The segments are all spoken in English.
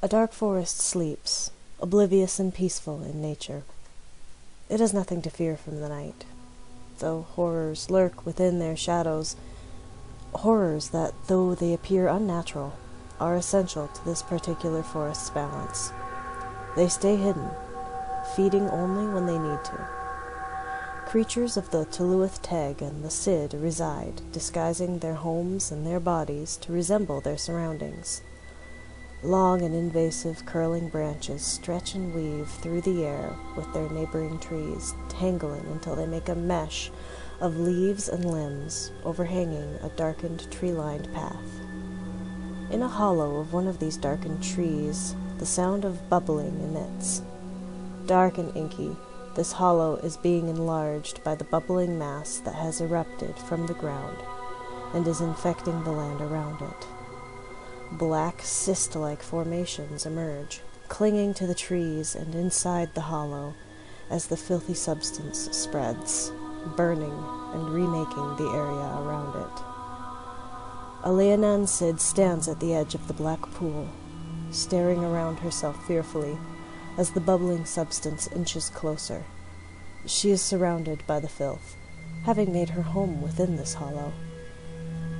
A dark forest sleeps, oblivious and peaceful in nature. It has nothing to fear from the night, though horrors lurk within their shadows, horrors that, though they appear unnatural, are essential to this particular forest's balance. They stay hidden, feeding only when they need to. Creatures of the Tuluith Teg and the Cid reside, disguising their homes and their bodies to resemble their surroundings. Long and invasive curling branches stretch and weave through the air with their neighboring trees, tangling until they make a mesh of leaves and limbs overhanging a darkened tree-lined path. In a hollow of one of these darkened trees, the sound of bubbling emits. Dark and inky, this hollow is being enlarged by the bubbling mass that has erupted from the ground and is infecting the land around it. Black cyst-like formations emerge, clinging to the trees and inside the hollow as the filthy substance spreads, burning and remaking the area around it. A Leonan Cid stands at the edge of the black pool, staring around herself fearfully as the bubbling substance inches closer. She is surrounded by the filth, having made her home within this hollow.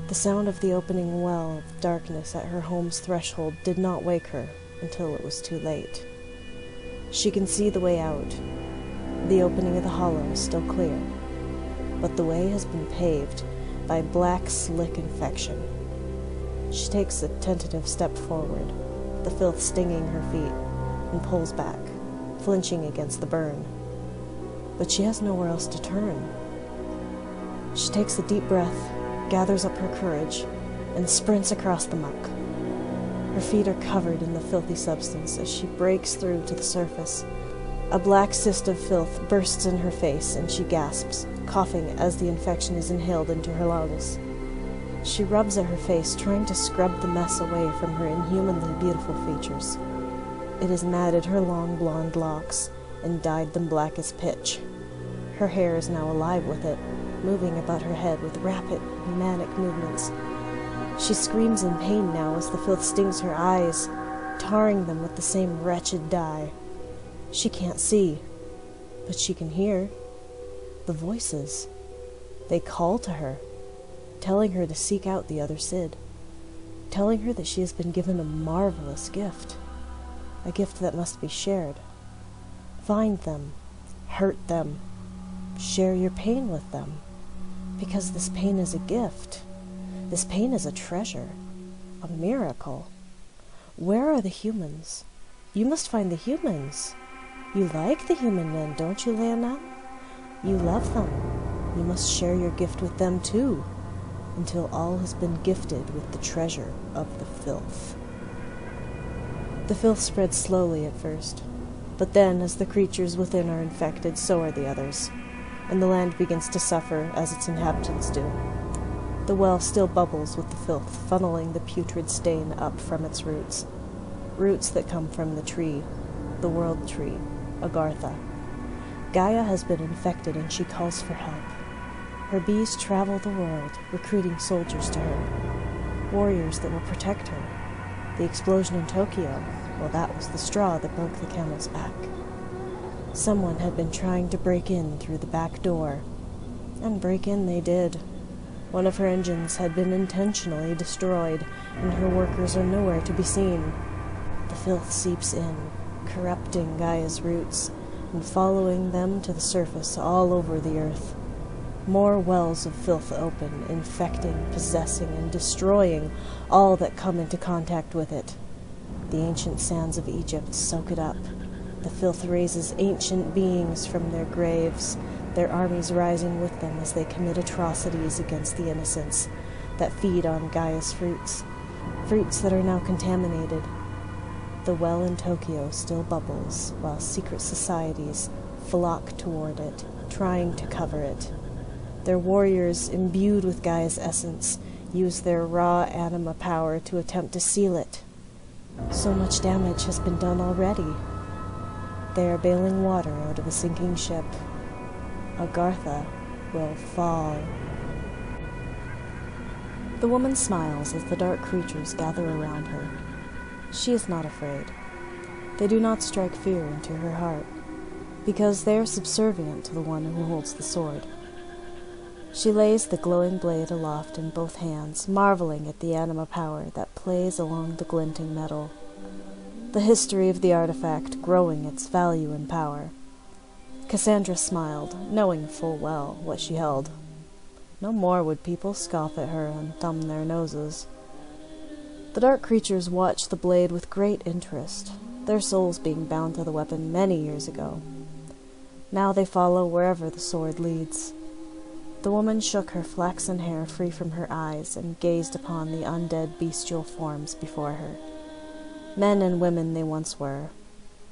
The sound of the opening well of darkness at her home's threshold did not wake her until it was too late. She can see the way out. The opening of the hollow is still clear, but the way has been paved by black, slick infection. She takes a tentative step forward, the filth stinging her feet, and pulls back, flinching against the burn. But she has nowhere else to turn. She takes a deep breath, gathers up her courage, and sprints across the muck. Her feet are covered in the filthy substance as she breaks through to the surface. A black cyst of filth bursts in her face, and she gasps, coughing as the infection is inhaled into her lungs. She rubs at her face, trying to scrub the mess away from her inhumanly beautiful features. It has matted her long blonde locks and dyed them black as pitch. Her hair is now alive with it, moving about her head with rapid, manic movements. She screams in pain now as the filth stings her eyes, tarring them with the same wretched dye. She can't see, but she can hear. The voices. They call to her, telling her to seek out the other Cid, telling her that she has been given a marvelous gift, a gift that must be shared. Find them, hurt them, share your pain with them, because this pain is a gift. This pain is a treasure, a miracle. Where are the humans? You must find the humans. You like the human men, don't you, Leonan? You love them. You must share your gift with them too, until all has been gifted with the treasure of the filth. The filth spreads slowly at first, but then, as the creatures within are infected, so are the others, and the land begins to suffer as its inhabitants do. The well still bubbles with the filth, funneling the putrid stain up from its roots that come from the tree, the world tree, Agartha. Gaia has been infected and she calls for help. Her bees travel the world, recruiting soldiers to her, warriors that will protect her. The explosion in Tokyo, well, that was the straw that broke the camel's back. Someone had been trying to break in through the back door, and break in they did. One of her engines had been intentionally destroyed, and her workers are nowhere to be seen. The filth seeps in, corrupting Gaia's roots, and following them to the surface all over the earth. More wells of filth open, infecting, possessing, and destroying all that come into contact with it. The ancient sands of Egypt soak it up. The filth raises ancient beings from their graves, their armies rising with them as they commit atrocities against the innocents that feed on Gaia's fruits that are now contaminated. The well in Tokyo still bubbles, while secret societies flock toward it, trying to cover it. Their warriors, imbued with Gaia's essence, use their raw anima power to attempt to seal it. So much damage has been done already. They are bailing water out of a sinking ship. Agartha will fall. The woman smiles as the dark creatures gather around her. she is not afraid. They do not strike fear into her heart, because they are subservient to the one who holds the sword. She lays the glowing blade aloft in both hands, marveling at the anima power that plays along the glinting metal, the history of the artifact growing its value and power. Cassandra smiled, knowing full well what she held. No more would people scoff at her and thumb their noses. The dark creatures watched the blade with great interest, their souls being bound to the weapon many years ago. Now they follow wherever the sword leads. The woman shook her flaxen hair free from her eyes and gazed upon the undead bestial forms before her. Men and women they once were,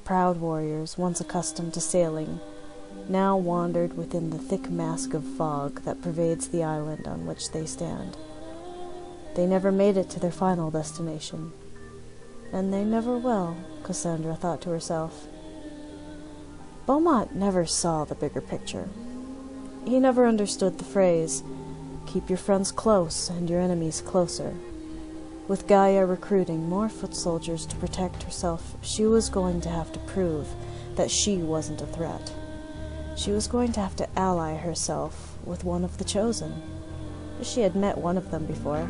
proud warriors once accustomed to sailing, now wandered within the thick mask of fog that pervades the island on which they stand. They never made it to their final destination, and they never will, Cassandra thought to herself. Beaumont never saw the bigger picture. He never understood the phrase, "Keep your friends close and your enemies closer." With Gaia recruiting more foot soldiers to protect herself, she was going to have to prove that she wasn't a threat. She was going to have to ally herself with one of the Chosen. She had met one of them before.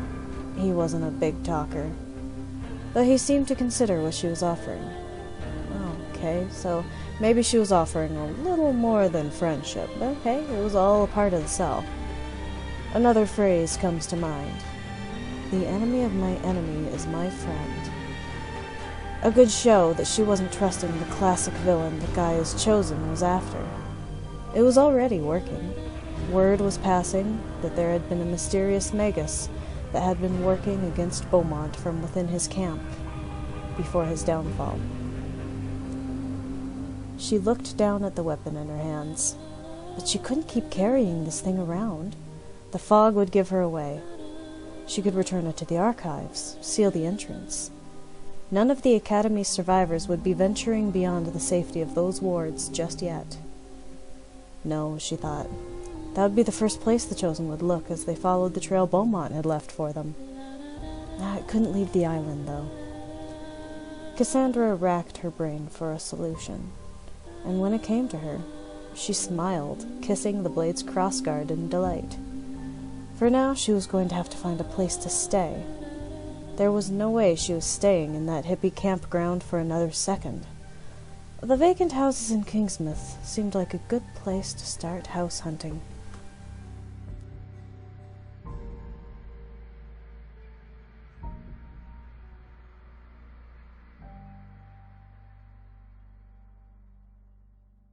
He wasn't a big talker, though he seemed to consider what she was offering. Okay, so maybe she was offering a little more than friendship. Okay, it was all a part of the sell. Another phrase comes to mind. The enemy of my enemy is my friend. A good show that she wasn't trusting the classic villain that Gaia's Chosen was after. It was already working. Word was passing that there had been a mysterious magus that had been working against Beaumont from within his camp before his downfall. She looked down at the weapon in her hands, but she couldn't keep carrying this thing around. The fog would give her away. She could return it to the archives, seal the entrance. None of the Academy's survivors would be venturing beyond the safety of those wards just yet. No, she thought. That would be the first place the Chosen would look as they followed the trail Beaumont had left for them. It couldn't leave the island, though. Cassandra racked her brain for a solution, and when it came to her, she smiled, kissing the blade's crossguard in delight. For now she was going to have to find a place to stay. There was no way she was staying in that hippie campground for another second. The vacant houses in Kingsmouth seemed like a good place to start house hunting.